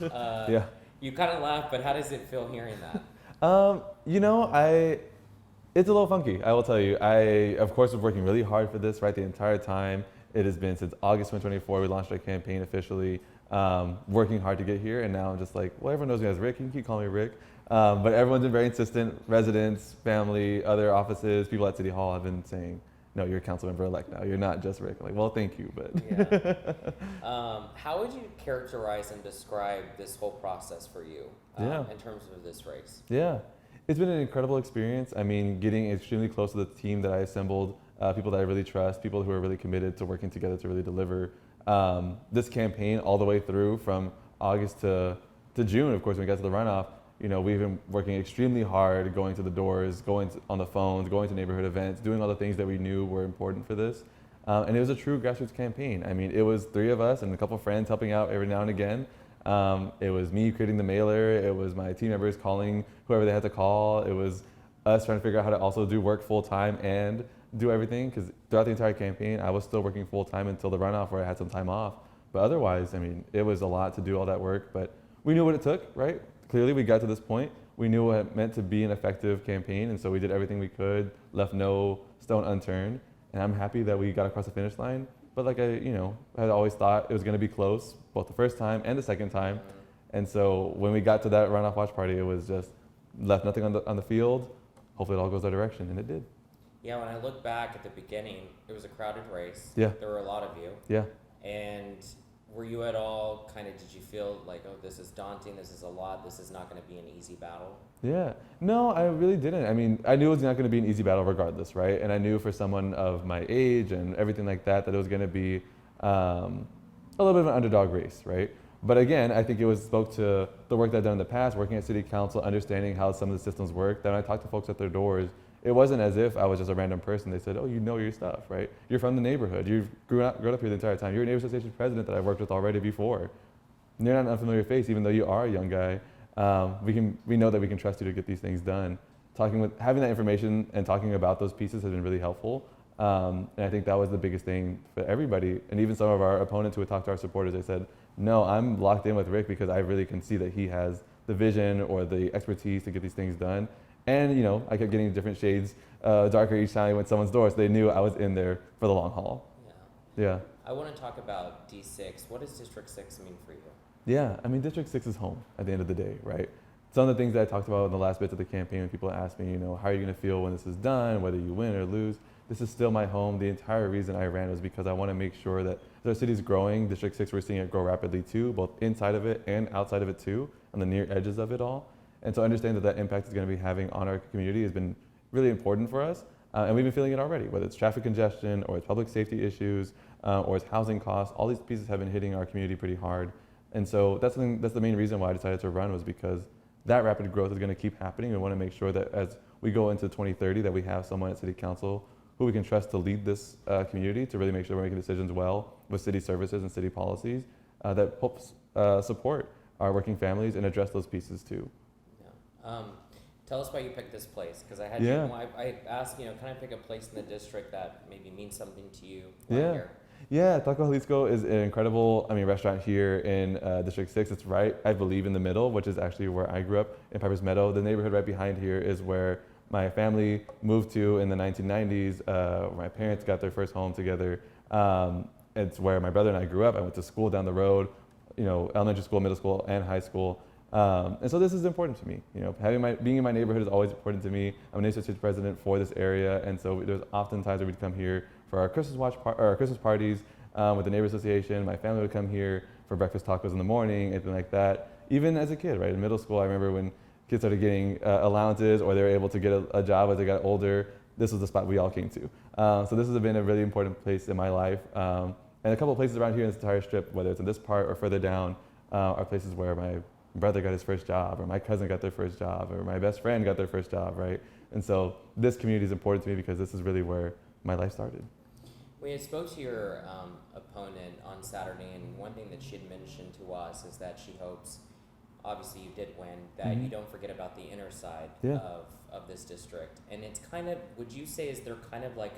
Yeah. Yeah. You kind of laugh, but how does it feel hearing that? You know, it's a little funky, I will tell you. I, of course, was working really hard for this, right, the entire time. It has been since August 2024, we launched our campaign officially, working hard to get here, and now I'm just like, well, everyone knows me as Rick, you can keep calling me Rick. But everyone's been very insistent, residents, family, other offices, people at City Hall have been saying, no, you're a council member-elect now, you're not just Rick. I'm like, well, thank you, but. Yeah. How would you characterize and describe this whole process for you in terms of this race? Yeah, it's been an incredible experience. I mean, getting extremely close to the team that I assembled, people that I really trust, people who are really committed to working together to really deliver this campaign all the way through from August to June. Of course, when we got to the runoff, you know, we've been working extremely hard, going to the doors, on the phones, going to neighborhood events, doing all the things that we knew were important for this. And it was a true grassroots campaign. I mean, it was 3 of us and a couple of friends helping out every now and again. It was me creating the mailer. It was my team members calling whoever they had to call. It was us trying to figure out how to also do work full time and do everything, because throughout the entire campaign, I was still working full time until the runoff where I had some time off. But otherwise, I mean, it was a lot to do all that work, but we knew what it took, right? Clearly we got to this point. We knew what it meant to be an effective campaign, and so we did everything we could, left no stone unturned, and I'm happy that we got across the finish line. But like I had always thought it was going to be close, both the first time and the second time. And so when we got to that runoff watch party, it was just left nothing on the field. Hopefully it all goes our direction, and it did. Yeah, when I look back at the beginning, it was a crowded race. Yeah. There were a lot of you. Yeah. And were you at all did you feel like, oh, this is daunting, this is a lot, this is not going to be an easy battle? Yeah. No, I really didn't. I mean, I knew it was not going to be an easy battle regardless, right? And I knew for someone of my age and everything like that, that it was going to be a little bit of an underdog race, right? But again, I think it spoke to the work that I've done in the past, working at City Council, understanding how some of the systems work. Then I talked to folks at their doors. It wasn't as if I was just a random person. They said, oh, you know your stuff, right? You're from the neighborhood. You've grown up here the entire time. You're a neighborhood association president that I've worked with already before. You're not an unfamiliar face, even though you are a young guy. We know that we can trust you to get these things done. Having that information and talking about those pieces has been really helpful. And I think that was the biggest thing for everybody. And even some of our opponents who would talk to our supporters, they said, no, I'm locked in with Rick because I really can see that he has the vision or the expertise to get these things done. And I kept getting different shades darker each time I went to someone's door, so they knew I was in there for the long haul. Yeah. I want to talk about D6. What does District 6 mean for you? Yeah, I mean, District 6 is home at the end of the day, right? Some of the things that I talked about in the last bits of the campaign, when people ask me, how are you going to feel when this is done, whether you win or lose, this is still my home. The entire reason I ran was because I want to make sure that as our city's growing, District 6, we're seeing it grow rapidly too, both inside of it and outside of it too, on the near edges of it all. And so understanding that impact is going to be having on our community has been really important for us. And we've been feeling it already, whether it's traffic congestion or it's public safety issues or it's housing costs. All these pieces have been hitting our community pretty hard. And so that's the main reason why I decided to run, was because that rapid growth is going to keep happening. We want to make sure that as we go into 2030 that we have someone at City Council who we can trust to lead this community, to really make sure we're making decisions well with city services and city policies that helps support our working families and address those pieces too. Tell us why you picked this place, because I had I asked, can I pick a place in the district that maybe means something to you? Here? Yeah, Taco Jalisco is an incredible, restaurant here in District 6. It's right, I believe, in the middle, which is actually where I grew up in Piper's Meadow. The neighborhood right behind here is where my family moved to in the 1990s. Where my parents got their first home together. It's where my brother and I grew up. I went to school down the road, elementary school, middle school, and high school. And so this is important to me. Being in my neighborhood is always important to me. I'm an associate president for this area, and so there's often times where we'd come here for our Christmas our Christmas parties with the neighbor association. My family would come here for breakfast tacos in the morning, anything like that. Even as a kid, right in middle school, I remember when kids started getting allowances or they were able to get a job as they got older. This was the spot we all came to. So this has been a really important place in my life. And a couple of places around here in this entire strip, whether it's in this part or further down, are places where my brother got his first job, or my cousin got their first job, or my best friend got their first job, right? And so this community is important to me because this is really where my life started. We had spoke to your opponent on Saturday, and one thing that she had mentioned to us is that she hopes, obviously you did win, that you don't forget about the inner side of this district. And it's would you say, is there like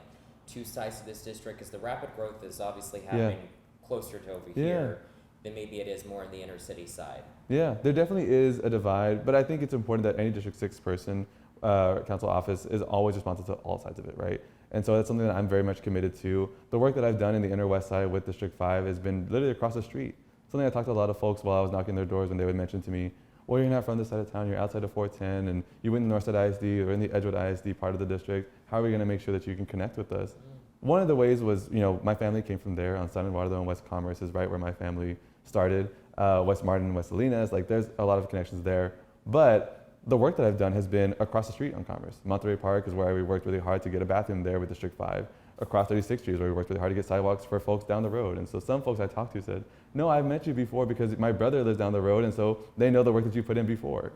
two sides to this district? Because the rapid growth is obviously happening closer to over here. than maybe it is more in the inner city side. Yeah, there definitely is a divide, but I think it's important that any District 6 person, council office, is always responsive to all sides of it, right? And so that's something that I'm very much committed to. The work that I've done in the inner west side with District 5 has been literally across the street. Something I talked to a lot of folks while I was knocking their doors when they would mention to me, well, you're not from this side of town, you're outside of 410, and you went in the Northside ISD or in the Edgewood ISD part of the district. How are we gonna make sure that you can connect with us? One of the ways was, my family came from there on Sun and Waterloo, and West Commerce is right where my family started. West Martin, West Salinas, there's a lot of connections there. But the work that I've done has been across the street on Commerce. Monterey Park is where we worked really hard to get a bathroom there with District 5. Across 36th Street is where we worked really hard to get sidewalks for folks down the road. And so some folks I talked to said, no, I've met you before because my brother lives down the road, and so they know the work that you put in before.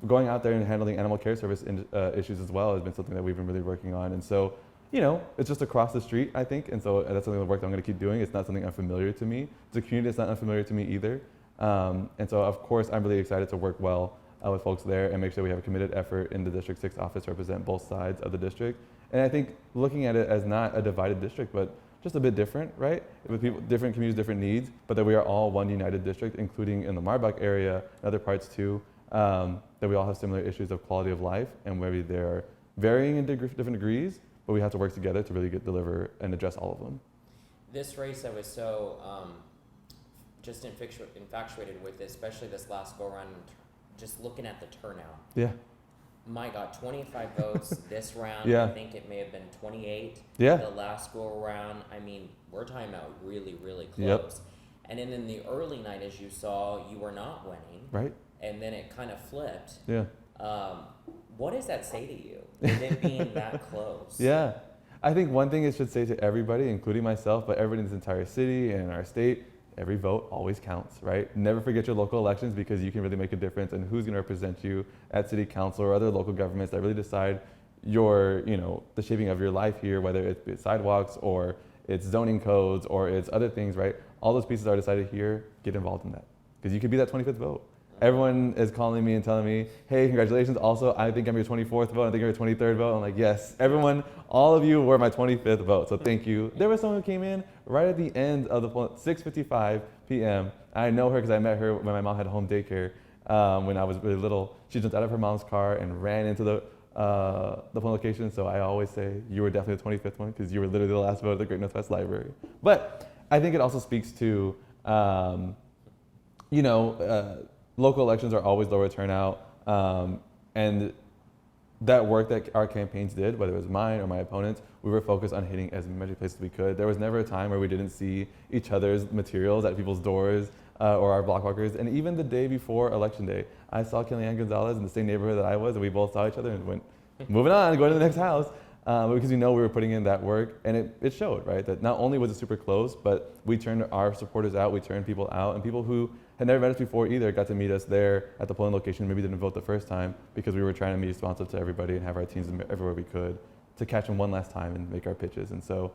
Going out there and handling animal care service issues as well has been something that we've been really working on. And so, it's just across the street, I think. And so that's something the work that I'm going to keep doing. It's not something unfamiliar to me. It's a community that's not unfamiliar to me either. And so, of course, I'm really excited to work well with folks there and make sure we have a committed effort in the District 6 office to represent both sides of the district. And I think looking at it as not a divided district, but just a bit different, right? With people, different communities, different needs, but that we are all one united district, including in the Marbach area and other parts too, that we all have similar issues of quality of life, and maybe they're varying in different degrees, but we have to work together to really deliver and address all of them. This race I was so just infatuated with, especially this last go around, just looking at the turnout. Yeah. My God, 25 votes this round. Yeah. I think it may have been 28. Yeah. The last go around. I mean, we're talking about really, really close. Yep. And then in the early night, as you saw, you were not winning. Right. And then it kind of flipped. Yeah. What does that say to you, with it being that close? Yeah. I think one thing it should say to everybody, including myself, but everybody in this entire city and in our state, every vote always counts, right? Never forget your local elections, because you can really make a difference in who's going to represent you at city council or other local governments that really decide your, the shaping of your life here, whether it's sidewalks or it's zoning codes or it's other things, right? All those pieces are decided here. Get involved in that, because you could be that 25th vote. Everyone is calling me and telling me, hey, congratulations. Also, I think I'm your 24th vote. I think you're your 23rd vote. I'm like, yes, everyone, all of you were my 25th vote. So thank you. There was someone who came in right at the end of the 6:55 p.m. I know her because I met her when my mom had home daycare when I was really little. She jumped out of her mom's car and ran into the polling location. So I always say you were definitely the 25th one, because you were literally the last vote at the Great Northwest Library. But I think it also speaks to, local elections are always lower turnout, and that work that our campaigns did, whether it was mine or my opponents, we were focused on hitting as many places as we could. There was never a time where we didn't see each other's materials at people's doors or our block walkers. And even the day before Election Day, I saw Kellyanne Gonzalez in the same neighborhood that I was, and we both saw each other and went, moving on, going to the next house. Because we were putting in that work, and it showed, right? That not only was it super close, but we turned our supporters out, we turned people out, and people who had never met us before either got to meet us there at the polling location, maybe didn't vote the first time, because we were trying to be responsive to everybody and have our teams everywhere we could to catch them one last time and make our pitches. And so,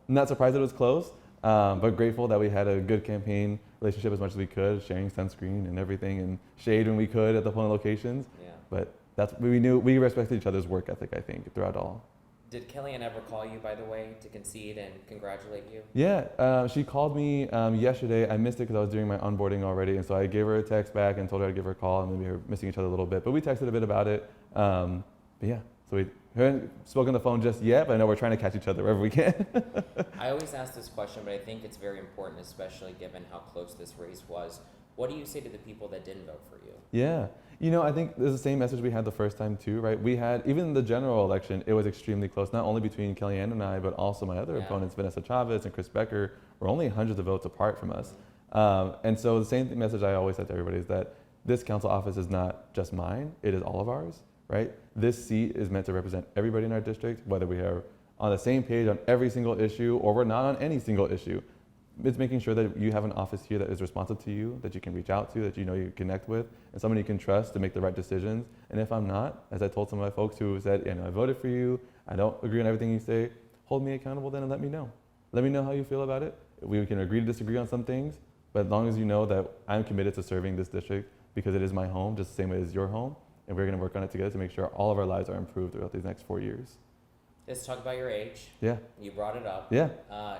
not surprised that it was close, but grateful that we had a good campaign relationship as much as we could, sharing sunscreen and everything and shade when we could at the polling locations. Yeah. But we respected each other's work ethic, I think, throughout all. Did Kellyanne ever call you, by the way, to concede and congratulate you? Yeah, she called me yesterday. I missed it because I was doing my onboarding already, and so I gave her a text back and told her I'd give her a call, and maybe we were missing each other a little bit. But we texted a bit about it. But yeah, so we haven't spoken on the phone just yet, but I know we're trying to catch each other wherever we can. I always ask this question, but I think it's very important, especially given how close this race was. What do you say to the people that didn't vote for you? Yeah. I think there's the same message we had the first time too, right? We had, even in the general election, it was extremely close, not only between Kellyanne and I, but also my other opponents, Vanessa Chavez and Chris Becker, were only hundreds of votes apart from us. And so the same message I always said to everybody is that this council office is not just mine, it is all of ours, right? This seat is meant to represent everybody in our district, whether we are on the same page on every single issue or we're not on any single issue. It's making sure that you have an office here that is responsive to you, that you can reach out to, that you connect with, and someone you can trust to make the right decisions. And if I'm not, as I told some of my folks who said, I voted for you, I don't agree on everything you say, hold me accountable then and let me know. Let me know how you feel about it. We can agree to disagree on some things, but as long as you know that I'm committed to serving this district because it is my home, just the same way as your home, and we're going to work on it together to make sure all of our lives are improved throughout these next 4 years. Let's talk about your age. Yeah. You brought it up. Yeah.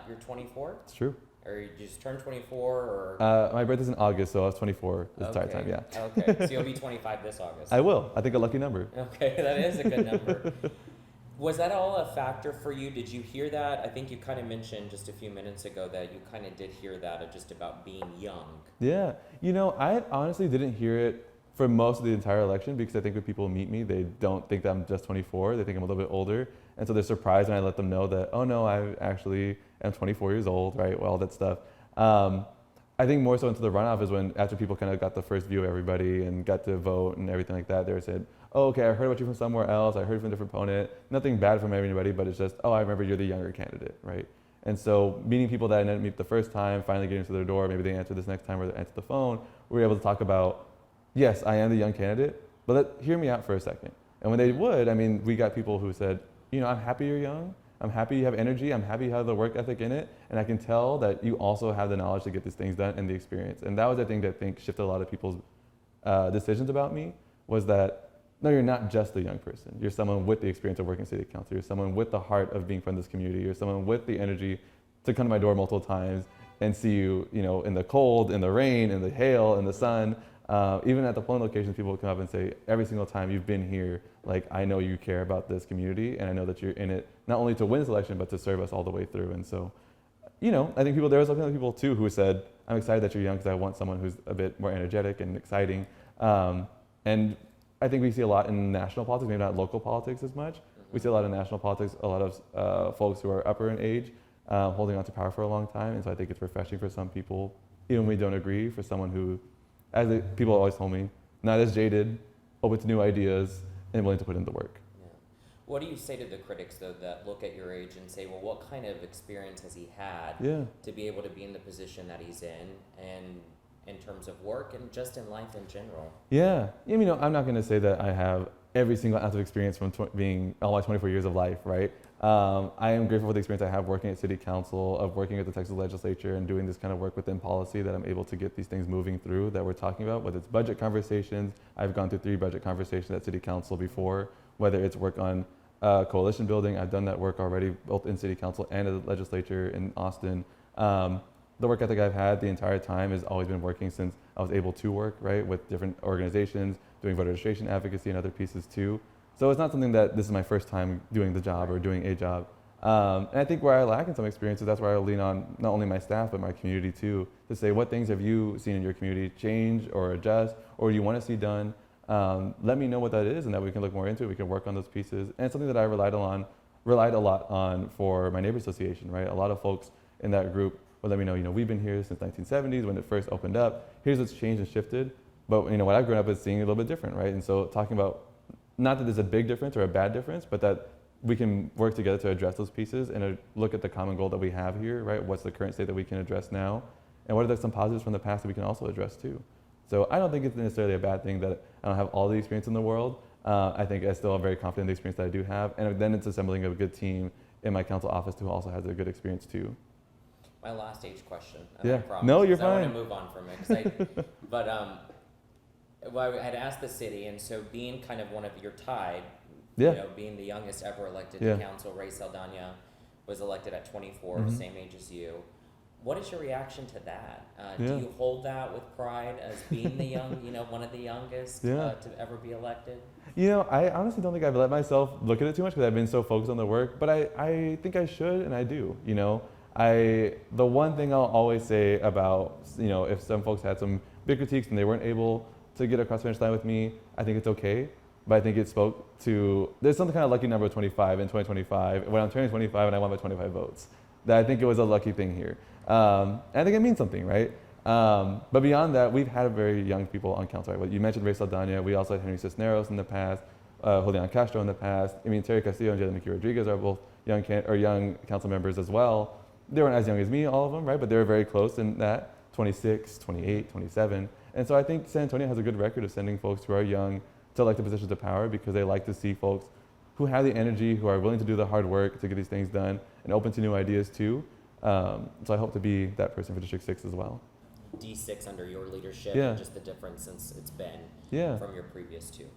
You're 24? It's true. Or you just turned 24, or? My birthday's in August, so I was 24 this entire time, yeah. Okay, so you'll be 25 this August. I will. I think a lucky number. Okay, that is a good number. Was that all a factor for you? Did you hear that? I think you kind of mentioned just a few minutes ago that you kind of did hear that just about being young. Yeah. I honestly didn't hear it for most of the entire election because I think when people meet me, they don't think that I'm just 24. They think I'm a little bit older. And so they're surprised when I let them know that, oh no, I actually am 24 years old, right? Well, all that stuff. I think more so into the runoff is when after people kind of got the first view of everybody and got to vote and everything like that, they said, oh, okay, I heard about you from somewhere else. I heard from a different opponent. Nothing bad from anybody, but it's just, oh, I remember you're the younger candidate, right? And so meeting people that I didn't meet the first time, finally getting to their door, maybe they answer this next time or they answer the phone, we were able to talk about, yes, I am the young candidate, but hear me out for a second. And when they would, we got people who said, I'm happy you're young. I'm happy you have energy. I'm happy you have the work ethic in it. And I can tell that you also have the knowledge to get these things done and the experience. And that was the thing that I think shifted a lot of people's decisions about me was that, no, you're not just a young person. You're someone with the experience of working city council. You're someone with the heart of being from this community. You're someone with the energy to come to my door multiple times and see you, in the cold, in the rain, in the hail, in the sun. Even at the polling locations, people will come up and say, every single time you've been here, I know you care about this community, and I know that you're in it not only to win this election, but to serve us all the way through. And so, I think there was other people too who said, I'm excited that you're young because I want someone who's a bit more energetic and exciting. And I think we see a lot in national politics, maybe not local politics as much. We see a lot in national politics, a lot of folks who are upper in age, holding on to power for a long time. And so I think it's refreshing for some people, even when we don't agree, for someone who, people always told me, not as jaded, open to new ideas, and willing to put in the work. Yeah. What do you say to the critics, though, that look at your age and say, well, what kind of experience has he had to be able to be in the position that he's in, and in terms of work and just in life in general? Yeah. I'm not going to say that I have every single ounce of experience from being all my 24 years of life, right? I am grateful for the experience I have working at city council, of working at the Texas legislature and doing this kind of work within policy, that I'm able to get these things moving through that we're talking about, whether it's budget conversations. I've gone through 3 budget conversations at city council before, whether it's work on coalition building. I've done that work already, both in city council and at the legislature in Austin. The work ethic I've had the entire time has always been working since I was able to work, right, with different organizations, doing voter registration advocacy and other pieces too. So it's not something that this is my first time doing the job or doing a job. And I think where I lack in some experiences, that's where I lean on not only my staff, but my community too, to say, what things have you seen in your community change or adjust, or do you want to see done? Let me know what that is, and that we can look more into it. We can work on those pieces. And it's something that I relied a lot on for my neighbor association, right? A lot of folks in that group would let me know, we've been here since 1970s when it first opened up. Here's what's changed and shifted. But what I've grown up is seeing a little bit different, right? And so talking about, not that there's a big difference or a bad difference, but that we can work together to address those pieces and look at the common goal that we have here, right? What's the current state that we can address now? And what are some positives from the past that we can also address too? So I don't think it's necessarily a bad thing that I don't have all the experience in the world. I think I still am very confident in the experience that I do have. And then it's assembling a good team in my council office who also has a good experience too. My last age question. Yeah. I promise, No, you're I fine. want to move on from it. I had asked the city, and so being kind of one of your tied, being the youngest ever elected to council, Ray Saldana was elected at 24, same age as you. What is your reaction to that? Do you hold that with pride as being the young, one of the youngest to ever be elected? I honestly don't think I've let myself look at it too much because I've been so focused on the work, but I think I should, and I do, the one thing I'll always say about, if some folks had some big critiques and they weren't able to get across the finish line with me, I think it's okay. But I think it spoke to, there's something kind of lucky number of 25 in 2025, when I'm turning 25 and I won by 25 votes. That I think it was a lucky thing here. And I think it means something, right? But beyond that, we've had very young people on council. Right? You mentioned Ray Saldana. We also had Henry Cisneros in the past, Julian Castro in the past. Terry Castillo and Jada McKee Rodriguez are both young council members as well. They weren't as young as me, all of them, right? But they were very close in that, 26, 28, 27. And so I think San Antonio has a good record of sending folks who are young to elected positions of power because they like to see folks who have the energy, who are willing to do the hard work to get these things done and open to new ideas too. So I hope to be that person for District 6 as well. D6 under your leadership, and just the difference since it's been from your previous two.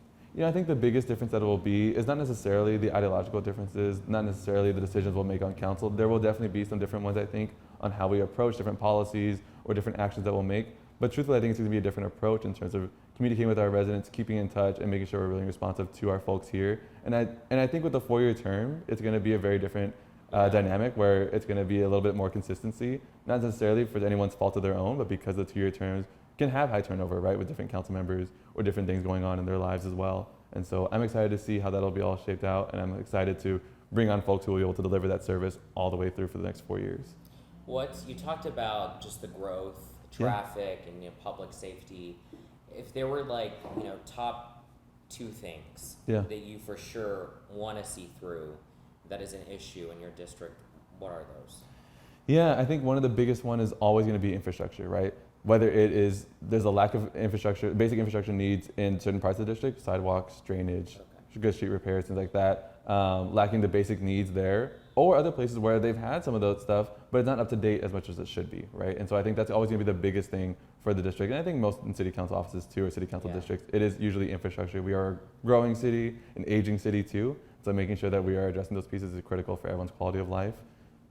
I think the biggest difference that it will be is not necessarily the ideological differences, not necessarily the decisions we'll make on council. There will definitely be some different ones, I think, on how we approach different policies or different actions that we'll make. But truthfully, I think it's going to be a different approach in terms of communicating with our residents, keeping in touch, and making sure we're really responsive to our folks here. And I think with the 4-year term, it's going to be a very different dynamic where it's going to be a little bit more consistency, not necessarily for anyone's fault of their own, but because the 2-year terms can have high turnover, right, with different council members or different things going on in their lives as well. And so I'm excited to see how that'll be all shaped out, and I'm excited to bring on folks who will be able to deliver that service all the way through for the next 4 years. You talked about just the growth, traffic, and public safety. If there were top 2 things that you for sure want to see through that is an issue in your district, what are those? Yeah, I think one of the biggest one is always going to be infrastructure, right? Whether it is there's a lack of infrastructure, basic infrastructure needs in certain parts of the district, sidewalks, drainage, good street repairs, things like that, lacking the basic needs there, or other places where they've had some of those stuff, but it's not up to date as much as it should be, right? And so I think that's always going to be the biggest thing for the district, and I think most in city council offices too, or city council districts, it is usually infrastructure. We are a growing city, an aging city too, so making sure that we are addressing those pieces is critical for everyone's quality of life.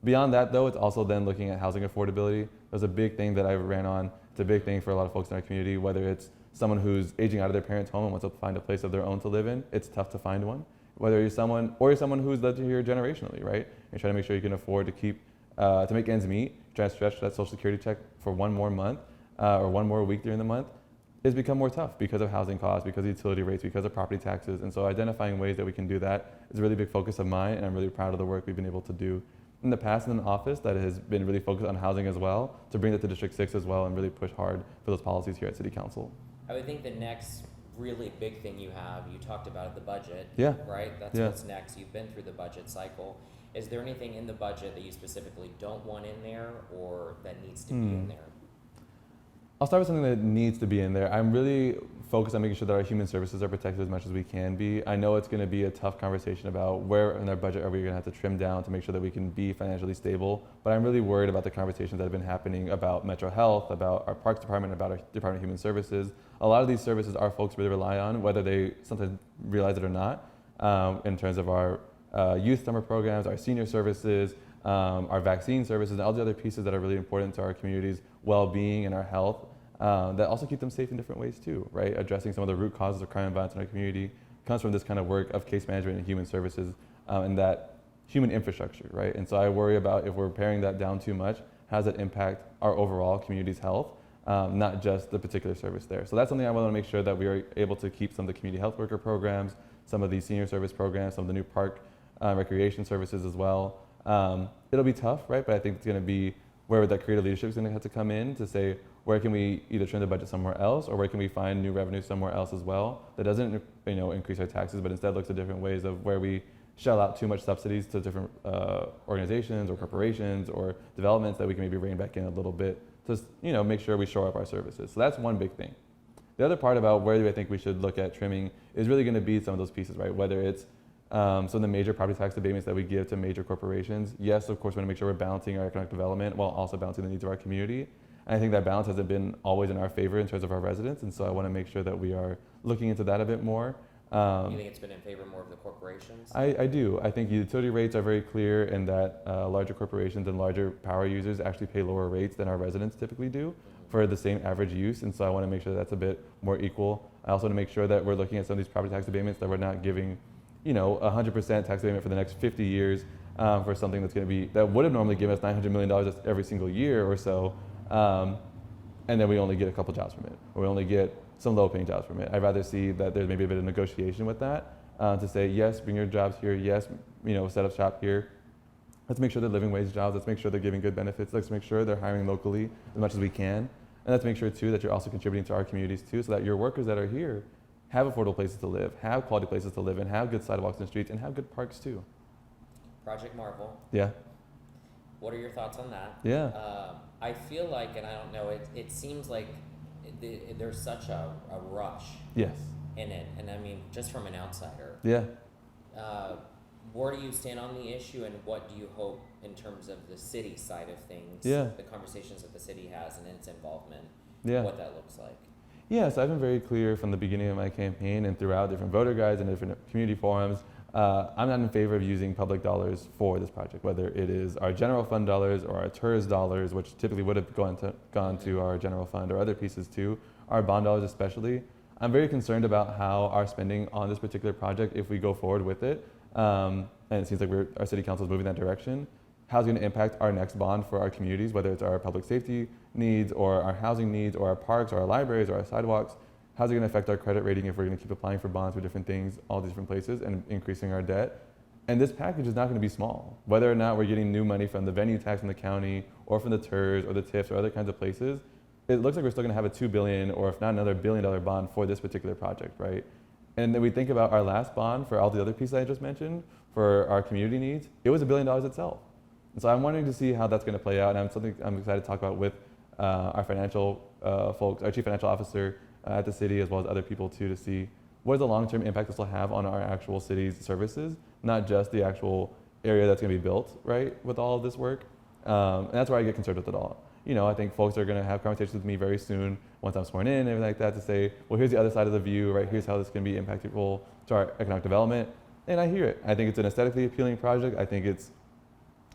Beyond that though, it's also then looking at housing affordability. There's a big thing that I ran on. It's a big thing for a lot of folks in our community, whether it's someone who's aging out of their parents' home and wants to find a place of their own to live in, it's tough to find one. Whether you're someone who's lived here generationally, right? You're trying to make sure you can afford to keep, to make ends meet, trying to stretch that social security check for one more month or one more week during the month, it's become more tough because of housing costs, because of utility rates, because of property taxes. And so identifying ways that we can do that is a really big focus of mine, and I'm really proud of the work we've been able to do in the past in the office that has been really focused on housing as well, to bring that to District 6 as well and really push hard for those policies here at City Council. I would think the next really big thing you talked about the budget, right? That's what's next. You've been through the budget cycle. Is there anything in the budget that you specifically don't want in there or that needs to be in there? I'll start with something that needs to be in there. I'm really focused on making sure that our human services are protected as much as we can be. I know it's going to be a tough conversation about where in our budget are we going to have to trim down to make sure that we can be financially stable, but I'm really worried about the conversations that have been happening about Metro Health, about our Parks Department, about our Department of Human Services. A lot of these services our folks really rely on, whether they sometimes realize it or not, in terms of our youth summer programs, our senior services, our vaccine services, and all the other pieces that are really important to our community's well-being and our health. That also keep them safe in different ways too, right? Addressing some of the root causes of crime and violence in our community comes from this kind of work of case management and human services and that human infrastructure, right? And so I worry about if we're paring that down too much, how does it impact our overall community's health, not just the particular service there. So that's something I want to make sure that we are able to keep some of the community health worker programs, some of these senior service programs, some of the new park recreation services as well. It'll be tough, right? But I think it's going to be where that creative leadership is going to have to come in to say, where can we either trim the budget somewhere else, or where can we find new revenue somewhere else as well that doesn't, increase our taxes, but instead looks at different ways of where we shell out too much subsidies to different organizations or corporations or developments that we can maybe rein back in a little bit to, make sure we shore up our services. So that's one big thing. The other part about where do I think we should look at trimming is really going to be some of those pieces, right? Whether it's some of the major property tax abatements that we give to major corporations. Yes, of course, we want to make sure we're balancing our economic development while also balancing the needs of our community. And I think that balance hasn't been always in our favor in terms of our residents, and so I want to make sure that we are looking into that a bit more. You think it's been in favor more of the corporations? I do. I think utility rates are very clear in that larger corporations and larger power users actually pay lower rates than our residents typically do for the same average use, and so I want to make sure that's a bit more equal. I also want to make sure that we're looking at some of these property tax abatements that we're not giving 100% tax abatement for the next 50 years for something that's going to be, that would have normally given us $900 million every single year or so, and then we only get a couple jobs from it, or we only get some low-paying jobs from it. I'd rather see that there's maybe a bit of negotiation with that to say, yes, bring your jobs here, yes, set up shop here. Let's make sure they're living wage jobs. Let's make sure they're giving good benefits. Let's make sure they're hiring locally as much as we can. And let's make sure, too, that you're also contributing to our communities, too, so that your workers that are here have affordable places to live, have quality places to live in, have good sidewalks and streets, and have good parks, too. Project Marvel. Yeah. What are your thoughts on that? Yeah. I feel like, and I don't know, it seems like there's such a rush Yes. in it. And I mean, just from an outsider. Yeah. Where do you stand on the issue, and what do you hope in terms of the city side of things, Yeah. the conversations that the city has and its involvement, Yeah. what that looks like? Yeah, so I've been very clear from the beginning of my campaign and throughout different voter guides and different community forums I'm not in favor of using public dollars for this project, whether it is our general fund dollars or our TERS dollars, which typically would have gone to our general fund or other pieces too, our bond dollars especially. I'm very concerned about how our spending on this particular project, if we go forward with it, and it seems like our city council is moving that direction, how it's going to impact our next bond for our communities, whether it's our public safety needs or our housing needs or our parks or our libraries or our sidewalks. How's it going to affect our credit rating if we're going to keep applying for bonds for different things, all these different places, and increasing our debt? And this package is not going to be small. Whether or not we're getting new money from the venue tax in the county or from the TERS or the TIFs or other kinds of places, it looks like we're still going to have a $2 billion or if not another $1 billion bond for this particular project, right? And then we think about our last bond for all the other pieces I just mentioned for our community needs, it was $1 billion itself. And so I'm wondering to see how that's going to play out, and something I'm excited to talk about with our financial folks, our chief financial officer at the city, as well as other people too, to see what is the long-term impact this will have on our actual city's services, not just the actual area that's going to be built, right, with all of this work. And that's where I get concerned with it all. You know, I think folks are going to have conversations with me very soon, once I'm sworn in and everything like that, to say, well, here's the other side of the view, right? Here's how this can be impactful to our economic development. And I hear it. I think it's an aesthetically appealing project. I think it's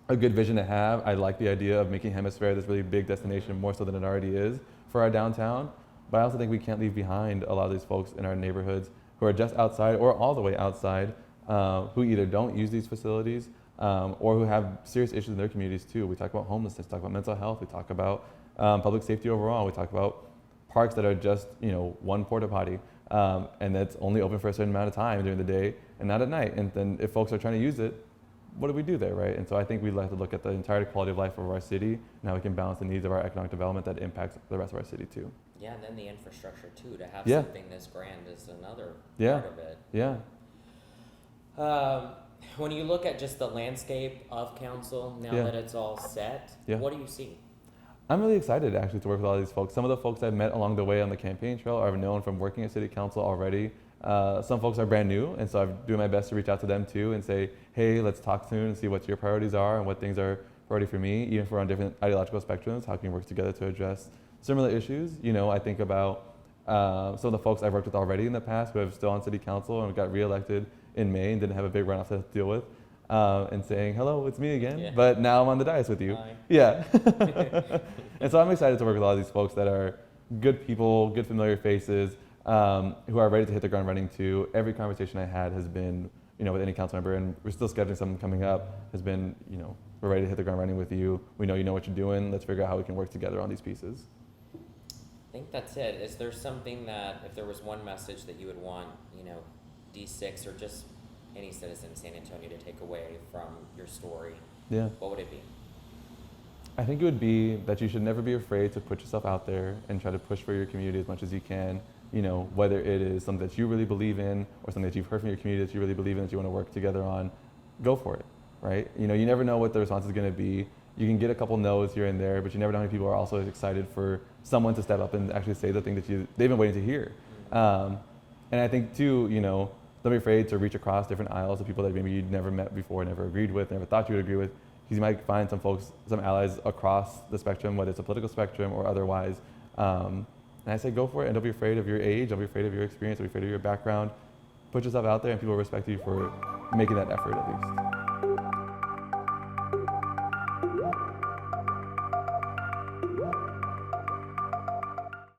a good vision to have. I like the idea of making Hemisphere this really big destination more so than it already is for our downtown. But I also think we can't leave behind a lot of these folks in our neighborhoods who are just outside or all the way outside, who either don't use these facilities or who have serious issues in their communities too. We talk about homelessness, we talk about mental health, we talk about public safety overall, we talk about parks that are just, you know, one porta potty and that's only open for a certain amount of time during the day and not at night. And then if folks are trying to use it, what do we do there, right? And so I think we'd like to look at the entire quality of life of our city and how we can balance the needs of our economic development that impacts the rest of our city too. Yeah, and then the infrastructure too, to have Yeah. something this grand is another Yeah. part of it. Yeah. When you look at just the landscape of council, now Yeah. that it's all set, Yeah. what do you see? I'm really excited actually to work with all these folks. Some of the folks I've met along the way on the campaign trail I've known from working at city council already. Some folks are brand new, and so I'm doing my best to reach out to them too and say, hey, let's talk soon and see what your priorities are and what things are priority for me, even if we're on different ideological spectrums, how can we work together to address similar issues? You know, I think about some of the folks I've worked with already in the past who are still on city council and got reelected in May and didn't have a big runoff to deal with, and saying, hello, it's me again, Yeah. but now I'm on the dais with you. Hi. Yeah. And so I'm excited to work with a lot of these folks that are good people, good familiar faces, who are ready to hit the ground running too. Every conversation I had has been, you know, with any council member, and we're still scheduling something coming up, has been, you know, we're ready to hit the ground running with you. We know you know what you're doing. Let's figure out how we can work together on these pieces. I think that's it. Is there something that, if there was one message that you would want, you know, D6 or just any citizen in San Antonio to take away from your story, Yeah. what would it be? I think it would be that you should never be afraid to put yourself out there and try to push for your community as much as you can. You know, whether it is something that you really believe in or something that you've heard from your community that you really believe in, that you want to work together on, go for it, right? You know, you never know what the response is going to be. You can get a couple no's here and there, but you never know how many people are also excited for someone to step up and actually say the thing that they've been waiting to hear. And I think too, you know, don't be afraid to reach across different aisles of people that maybe you'd never met before, never agreed with, never thought you would agree with, because you might find some folks, some allies across the spectrum, whether it's a political spectrum or otherwise. And I say go for it, and don't be afraid of your age, don't be afraid of your experience, don't be afraid of your background. Put yourself out there and people will respect you for making that effort at least.